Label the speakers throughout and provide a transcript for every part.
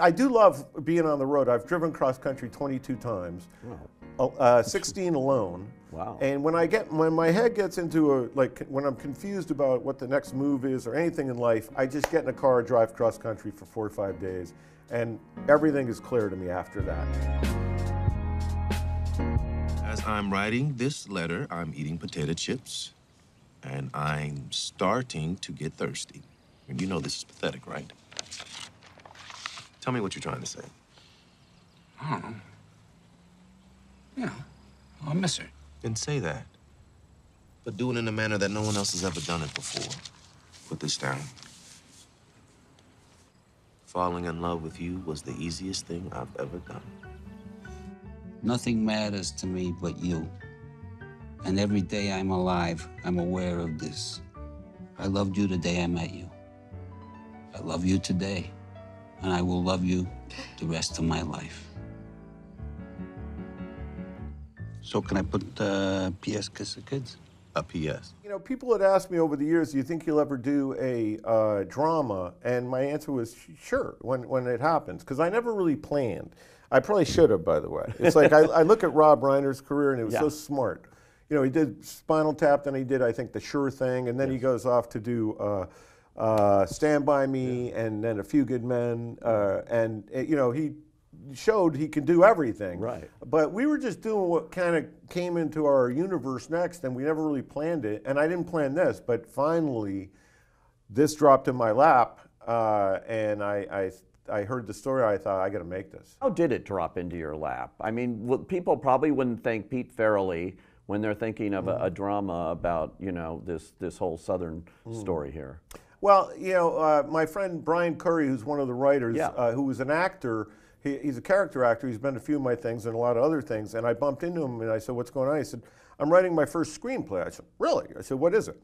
Speaker 1: I do love being on the road. I've driven cross country 22 times, 16 alone.
Speaker 2: Wow.
Speaker 1: And when my head gets into when I'm confused about what the next move is or anything in life, I just get in a car, drive cross country for 4 or 5 days, and everything is clear to me after that.
Speaker 3: As I'm writing this letter, I'm eating potato chips, and I'm starting to get thirsty. And you know this is pathetic, right? Tell me what you're trying to say.
Speaker 4: I don't know. Yeah, I miss her.
Speaker 3: Then say that. But do it in a manner that no one else has ever done it before. Put this down. Falling in love with you was the easiest thing I've ever done.
Speaker 4: Nothing matters to me but you. And every day I'm alive, I'm aware of this. I loved you the day I met you. I love you today, and I will love you the rest of my life. So can I put P.S. Kiss the Kids?
Speaker 3: A P.S.
Speaker 1: You know, people had asked me over the years, do you think you'll ever do a drama? And my answer was, sure, when it happens, because I never really planned. I probably should have, by the way. It's like I look at Rob Reiner's career, and it was so smart. You know, he did Spinal Tap, then he did, I think, The Sure Thing, and then he goes off to do Stand By Me, and then A Few Good Men, you know, he showed he can do everything.
Speaker 2: Right.
Speaker 1: But we were just doing what kind of came into our universe next, and we never really planned it. And I didn't plan this, but finally, this dropped in my lap, and I heard the story. I thought, I got to make this.
Speaker 2: How did it drop into your lap? I mean, people probably wouldn't think Pete Farrelly when they're thinking of a drama about, you know, this whole Southern story here.
Speaker 1: Well, you know, my friend Brian Curry, who's one of the writers, who was an actor, he's a character actor. He's been to a few of my things and a lot of other things. And I bumped into him and I said, what's going on? He said, I'm writing my first screenplay. I said, really? I said, what is it?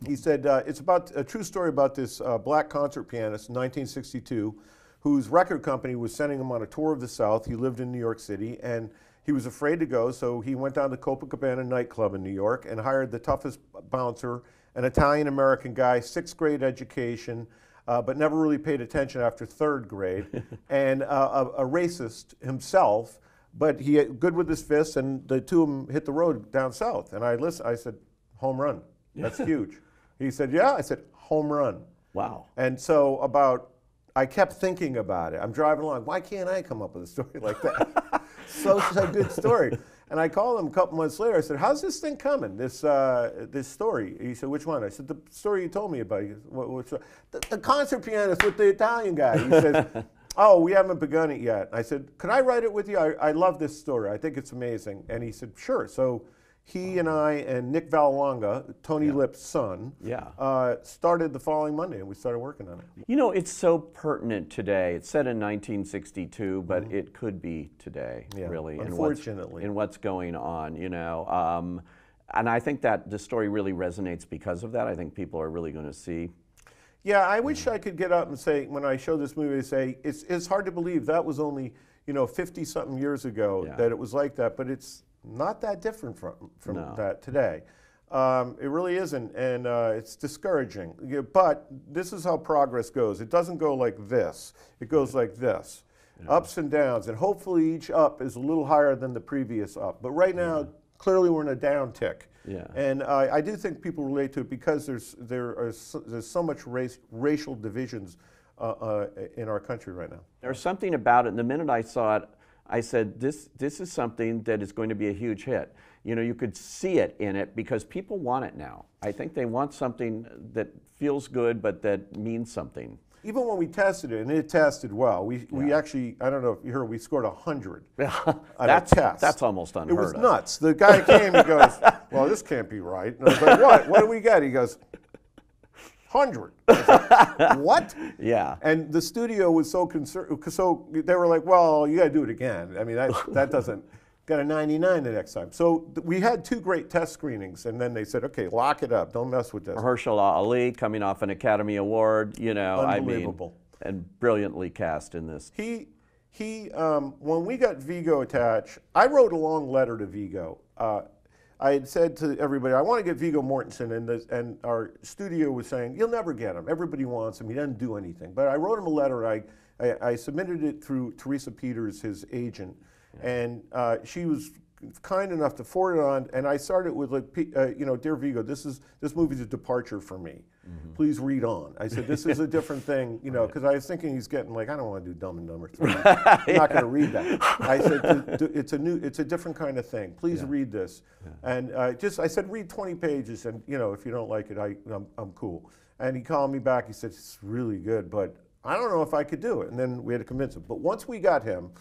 Speaker 1: He said, it's about a true story about this black concert pianist in 1962 whose record company was sending him on a tour of the South. He lived in New York City and he was afraid to go, so he went down to Copacabana nightclub in New York and hired the toughest bouncer, an Italian-American guy, 6th grade education, but never really paid attention after 3rd grade, and a racist himself, but he had good with his fists, and the two of them hit the road down south. And I listened, I said, home run, that's huge. He said, yeah, I said, home run.
Speaker 2: Wow.
Speaker 1: And so I kept thinking about it. I'm driving along, why can't I come up with a story like that? Such a good story. And I called him a couple months later. I said, how's this thing coming, this story? He said, which one? I said, the story you told me about. He goes, the concert pianist with the Italian guy. He says, oh, we haven't begun it yet. I said, could I write it with you? I love this story. I think it's amazing. And he said, sure. So he and I and Nick Vallelonga, Tony Lip's son, started the following Monday, and we started working on it.
Speaker 2: You know, it's so pertinent today. It's set in 1962, but it could be today, really.
Speaker 1: Unfortunately.
Speaker 2: In what's going on, you know. And I think that the story really resonates because of that. I think people are really going to see.
Speaker 1: Yeah, I wish I could get up and say, when I show this movie, say, it's hard to believe that was only, you know, 50-something years ago that it was like that, but it's not that different from that today. It really isn't, and it's discouraging. But this is how progress goes. It doesn't go like this. It goes like this. Ups and downs, and hopefully each up is a little higher than the previous up. But right now, clearly we're in a down tick. And I do think people relate to it because there's so much racial divisions in our country right now.
Speaker 2: There's something about it, and the minute I saw it, I said, this is something that is going to be a huge hit. You know, you could see it in it because people want it now. I think they want something that feels good, but that means something.
Speaker 1: Even when we tested it, and it tested well, we actually, I don't know if you heard, we scored 100 on a test.
Speaker 2: That's almost unheard of.
Speaker 1: It was nuts. The guy came, he goes, well, this can't be right. And I was like, what? What do we get? He goes, 100. Like, what?
Speaker 2: Yeah.
Speaker 1: And the studio was so concerned, so they were like, well, you got to do it again. I mean, that doesn't, got a 99 the next time. So we had 2 great test screenings, and then they said, okay, lock it up. Don't mess with this.
Speaker 2: Mahershala Ali coming off an Academy Award, you know,
Speaker 1: unbelievable.
Speaker 2: I mean, and brilliantly cast in this.
Speaker 1: When we got Viggo attached, I wrote a long letter to Viggo. I had said to everybody, I want to get Viggo Mortensen, and our studio was saying, you'll never get him. Everybody wants him. He doesn't do anything. But I wrote him a letter, and I submitted it through Teresa Peters, his agent, and she was kind enough to forward it on, and I started with like, you know, Dear Vigo, this movie's a departure for me. Please read on. I said, this is a different thing, you know, because I was thinking he's getting like, I don't want to do Dumb and Dumber 3. I'm not going to read that. I said, it's a different kind of thing. Please read this. And I said, read 20 pages, and you know, if you don't like it, I'm cool. And he called me back. He said, it's really good, but I don't know if I could do it. And then we had to convince him. But once we got him,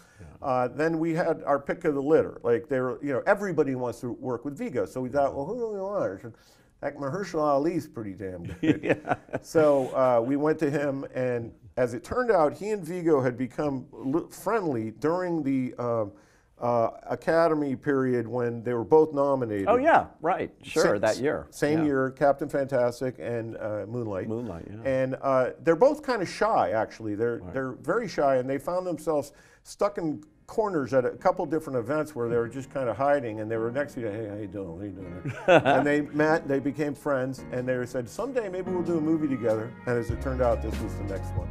Speaker 1: then we had our pick of the litter. Like they were, you know, everybody wants to work with Vigo. So we thought, well, who do we want? Heck, Mahershala Ali's pretty damn good. So we went to him, and as it turned out, he and Vigo had become friendly during the Academy period when they were both nominated.
Speaker 2: Oh yeah, right, sure, that year.
Speaker 1: Same year, Captain Fantastic and Moonlight.
Speaker 2: Moonlight, yeah.
Speaker 1: And they're both kind of shy, actually. They're very shy, and they found themselves stuck in corners at a couple different events where they were just kind of hiding, and they were next to you, hey, how you doing, how you doing? And they met, they became friends, and they said, someday maybe we'll do a movie together. And as it turned out, this was the next one.